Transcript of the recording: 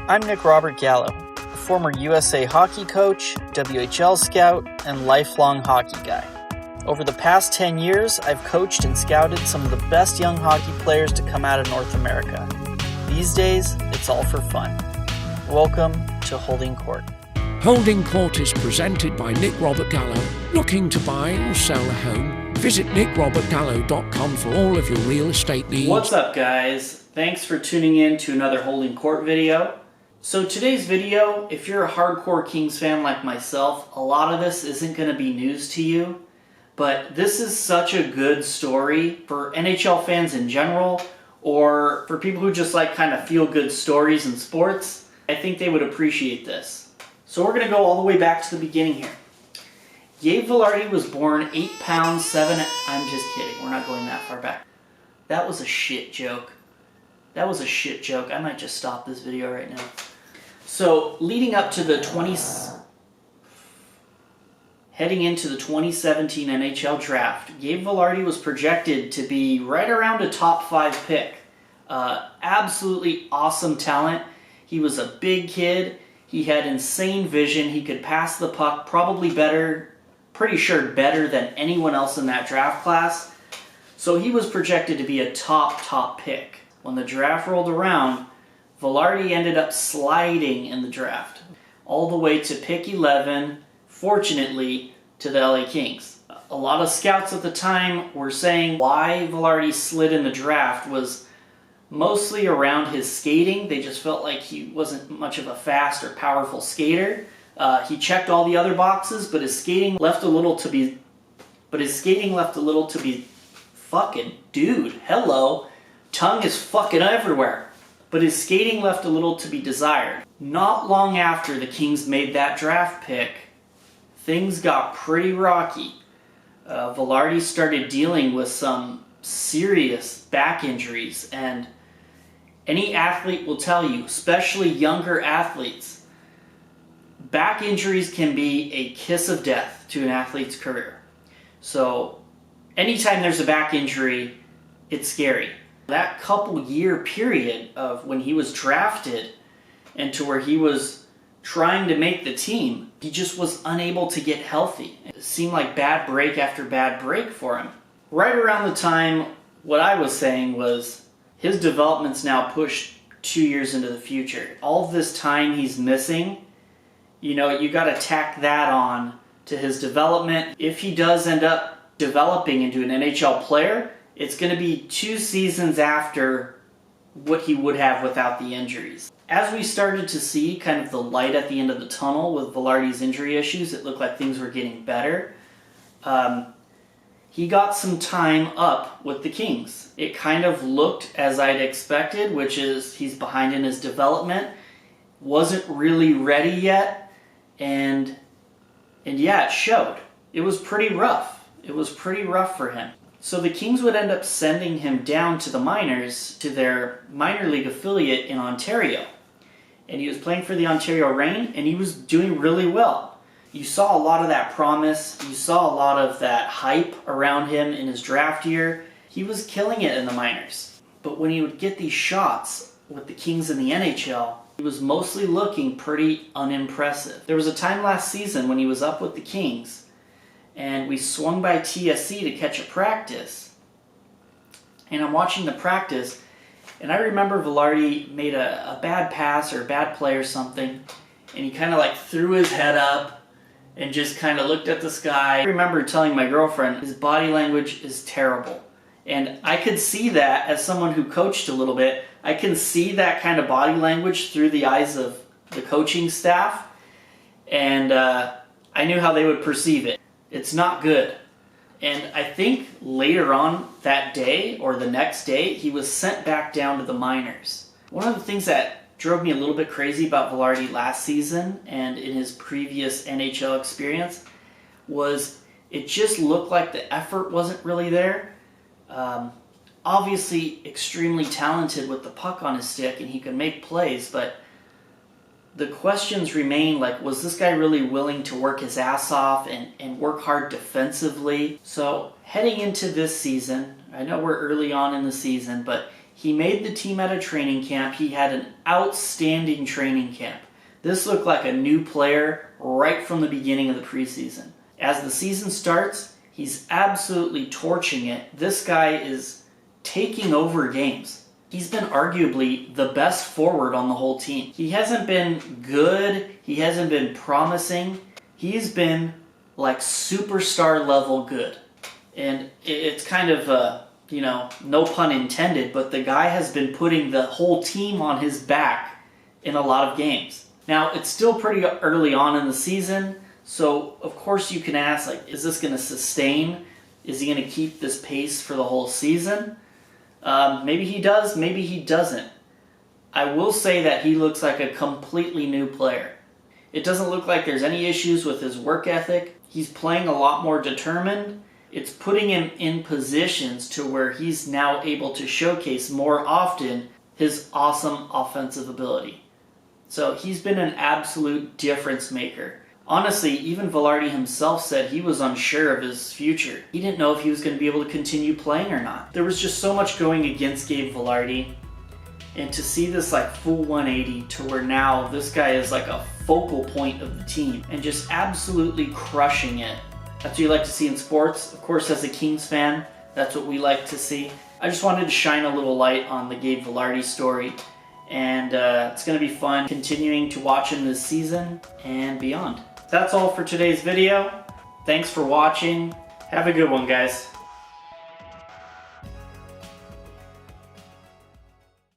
I'm Nick Robert Gallo, a former USA hockey coach, WHL scout, and lifelong hockey guy. Over the past 10 years, I've coached and scouted some of the best young hockey players to come out of North America. These days, it's all for fun. Welcome to Holding Court. Holding Court is presented by Nick Robert Gallo. Looking to buy or sell a home? Visit nickrobertgallo.com for all of your real estate needs. What's up, guys? Thanks for tuning in to another Holding Court video. So today's video, if you're a hardcore Kings fan like myself, a lot of this isn't going to be news to you, but this is such a good story for NHL fans in general, or for people who just like kind of feel-good stories in sports. I think they would appreciate this. So we're going to go all the way back to the beginning here. Gabe Vilardi was born 8 pounds, 7... I'm just kidding. We're not going that far back. That was a shit joke. That was a shit joke. I might just stop this video right now. So, leading up to the heading into the 2017 NHL draft, Gabe Vilardi was projected to be right around a top 5 pick. Absolutely awesome talent. He was a big kid. He had insane vision. He could pass the puck probably better, pretty sure better than anyone else in that draft class. So he was projected to be a top pick. When the draft rolled around, Vilardi ended up sliding in the draft all the way to pick 11, fortunately, to the LA Kings. A lot of scouts at the time were saying why Vilardi slid in the draft was mostly around his skating. They just felt like he wasn't much of a fast or powerful skater. He checked all the other boxes, but his skating left a little to be... Fucking dude, hello. Tongue is fucking everywhere. But his skating left a little to be desired. Not long after the Kings made that draft pick, things got pretty rocky. Vilardi started dealing with some serious back injuries, and any athlete will tell you, especially younger athletes, back injuries can be a kiss of death to an athlete's career. So anytime there's a back injury, it's scary. That couple year period of when he was drafted and to where he was trying to make the team, he just was unable to get healthy. It seemed like bad break after bad break for him. Right around the time, what I was saying was his development's now pushed 2 years into the future. All of this time he's missing, you got to tack that on to his development. If he does end up developing into an NHL player, it's going to be 2 seasons after what he would have without the injuries. As we started to see kind of the light at the end of the tunnel with Vilardi's injury issues, it looked like things were getting better. He got some time up with the Kings. It kind of looked as I'd expected, which is he's behind in his development, wasn't really ready yet, and yeah, it showed. It was pretty rough. It was pretty rough for him. So the Kings would end up sending him down to the minors, to their minor league affiliate in Ontario. And he was playing for the Ontario Reign, and he was doing really well. You saw a lot of that promise. You saw a lot of that hype around him in his draft year. He was killing it in the minors. But when he would get these shots with the Kings in the NHL, he was mostly looking pretty unimpressive. There was a time last season when he was up with the Kings, and we swung by TSC to catch a practice. And I'm watching the practice, and I remember Vilardi made a bad pass or a bad play or something, and he kind of like threw his head up and just kind of looked at the sky. I remember telling my girlfriend, his body language is terrible. And I could see that as someone who coached a little bit. I can see that kind of body language through the eyes of the coaching staff, and I knew how they would perceive it. It's not good. And I think later on that day or the next day, he was sent back down to the minors. One of the things that drove me a little bit crazy about Vilardi last season and in his previous NHL experience was it just looked like the effort wasn't really there. Obviously extremely talented with the puck on his stick and he could make plays, but the questions remain like, was this guy really willing to work his ass off and work hard defensively? So heading into this season, I know we're early on in the season, but He made the team at a training camp. He had an outstanding training camp. This looked like a new player right from the beginning of the preseason. As the season starts, he's absolutely torching it. This guy is taking over games. He's been arguably the best forward on the whole team. He hasn't been good. He hasn't been promising. He's been like superstar level good. And it's kind of, no pun intended, but the guy has been putting the whole team on his back in a lot of games. Now, it's still pretty early on in the season, so of course you can ask, like, is this going to sustain? Is he going to keep this pace for the whole season? Maybe he does, maybe he doesn't. I will say that he looks like a completely new player. It doesn't look like there's any issues with his work ethic. He's playing a lot more determined. It's putting him in positions to where he's now able to showcase more often his awesome offensive ability. So he's been an absolute difference maker. Honestly, even Vilardi himself said he was unsure of his future. He didn't know if he was going to be able to continue playing or not. There was just so much going against Gabe Vilardi. And to see this like full 180 to where now this guy is like a focal point of the team and just absolutely crushing it. That's what you like to see in sports. Of course, as a Kings fan, that's what we like to see. I just wanted to shine a little light on the Gabe Vilardi story. And it's going to be fun continuing to watch him this season and beyond. That's all for today's video. Thanks for watching. Have a good one, guys.